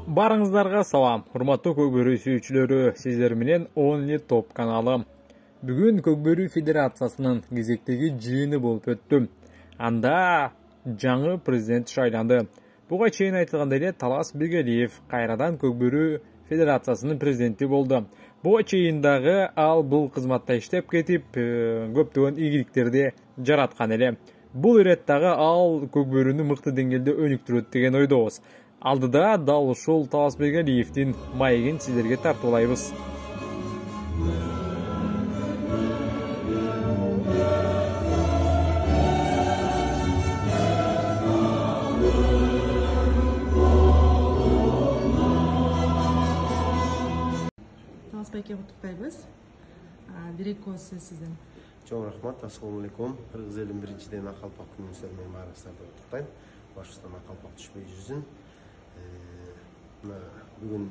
Барыңыздарга салам, урматтуу Көкбөрү сүйүүчүлөрү, сиздер менен Only Top каналы. Бүгүн Көкбөрү Федерациясынын кезектеги жыйыны болуп өттү. Анда жаңы президент шайланды. Буга чейин айтылгандай эле Талас Бегелиев кайрадан Көкбөрү Федерациясынын президенти болду. Буга чейин дагы ал бул кызматта иштеп кетип, көптөгөн ийгиликтерди жараткан эле. Бул иреттагы ал Көкбөрүнү мыкты деңгээлде өнүктүрөт деген ойдобуз. Алдыда дал ушул Талас Бегелиевдин маегин сиздерге тартуулайбыз. Талас байке куттуктайбыз. Дирекко сөз сизден. Чоң рахмат, ассаламу алейкум. Кыргыз элин биринчиден Акалпак күнүңүздөр менен баарыңыздарды куттуктайм. Башыбыздан Акалпак түшпөй жүрсүн. Бүгүн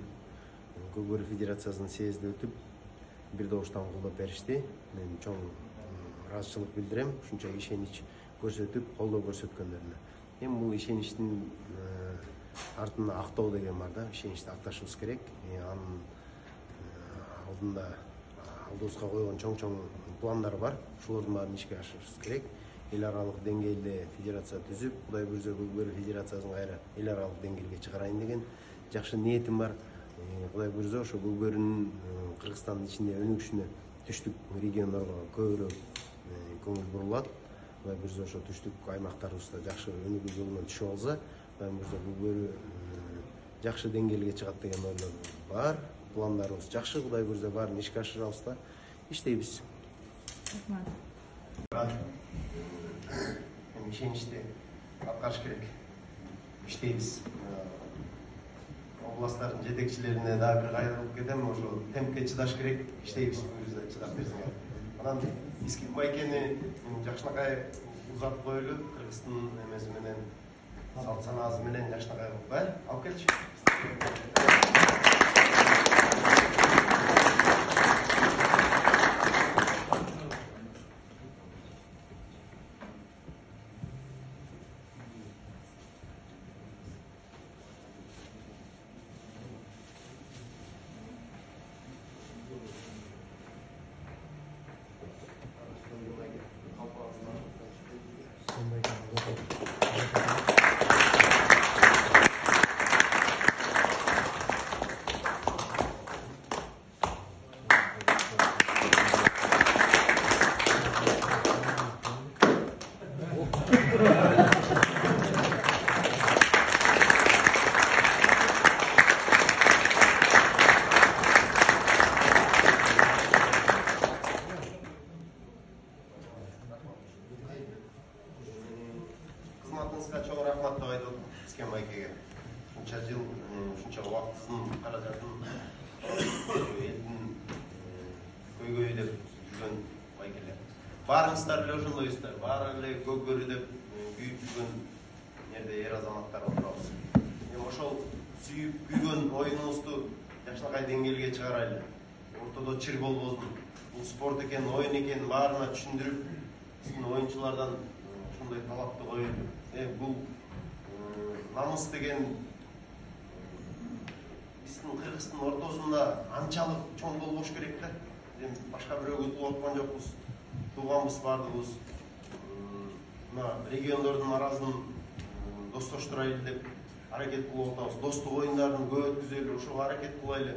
Көкбөрү Федерациясынын съезди өтүп, бир добуштан колдоп беришти. Мен чоң ыраазычылык билдирем, ушунча ишенич көрсөтүп, колдоо көрсөткөндөрүнө. Эми бул ишеничтин артында актоо деген бар да, ишеничти акташыбыз керек. Анын алдыбызга койгон чоң пландар бар. Ушулардын баарын ишке ашырышыбыз керек. Эл аралык деңгээлде федерация түзүп, Кудай буйрса Көкбөрү Федерациясын кайра эл аралык деңгээлге чыгарайын деген жакшы ниетим бар. Кудай буйрса ошо Көкбөрүнүн Кыргызстандын ичинде өнүгүшүнө түштүк региондорго көбүрөөк көңүл бурулат. Кудай буйрса ошо түштүк аймактарыбызда жакшы өнүгүү жолуна түшүп алса, Кудай буйрса Көкбөрү жакшы деңгээлге чыгат деген ойлор бар. Пландарыбыз жакшы, Кудай буйрса баарын ишке ашырабыз да иштейбиз. Рахмат. Ишеничти аткарыш керек. Иштейбиз. Областтардын жетекчилерине дагы бир кайрылып кетем, ошо темпке чыдаш керек. Иштейбиз, өзү чыдап берсиңер. Анан Искин байкени жакшынакай узатып коелу, Кыргыздын эмеси менен, салт санаасы менен жакшынакай кылып, алып келчи. Кызматыңызга чоң рахмат деп айтып атам Искин байкеге. Ушунча жыл, ушунча убактысын, каражатын элдин көйгөйү деп жүргөн байкелер. Баарыңыздар эле ошондойсуздар. Баары эле Көкбөрү деп күйүп жүргөн жерде эр азаматтар отурабыз. Эми ошол сүйүп күйгөн оюнубузду жакшынакай деңгээлге чыгарайлы. Ортодо чыр болбосун. Бул спорт экен, оюн экен, баарына түшүндүрүп, биздин оюнчулардан ушундай талапты коюлду. Бул намыс деген биздин Кыргыздын ортосунда анчалык чоң болбош керек да. Башка бирөөгө туулуп аткан жокпуз. Тууганбыз бардыгыбыз. Мына региондордун арасын достоштурайлы деп аракет кылып атабыз. Достук оюндарын көп өткүзөлү, ошого аракет кылайлы.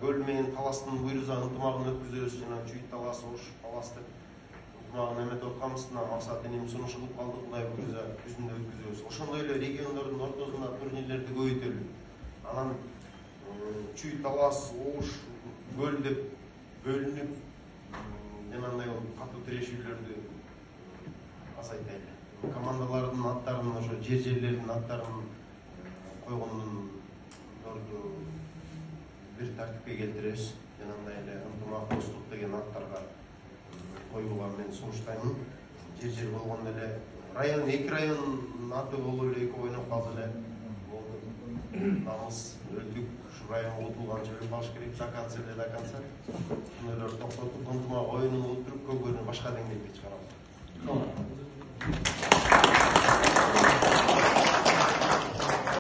Көл менен Таластын буйруза ынтымагын өткүзөбүз, жана Чүй Талас, Ош Талас деп ынтымагын эметип атканбыз. Максат энем сунуш кылып калдык, Кудай буйрса күзүндө өткүзөбүз. Ошондой эле региондордун ортосунда турнирлерди көбөйтөлү. Анан Чүй Талас, Ош, Көл деп бөлүнүп, жанагындай катуу тирешүүлөрдү азайтайлы. Командалардын аттарын, ошо жерлердин аттарын койгондорду бир тартипке келтиребиз. Жанагындай эле ынтымак, достук деген аттарга коюуга мен сунуштаймын. Жер болгондо эле район, эки район аты болуп эле экөө ойноп калды эле. Намыс, өлдүк, ушу районго утулганча өлүп калыш керек, до конца. Ошондойлорду токтотуп, ынтымак оюнун олуттуруп, Көкбөрүнү башка деңгээлге чыгарабыз.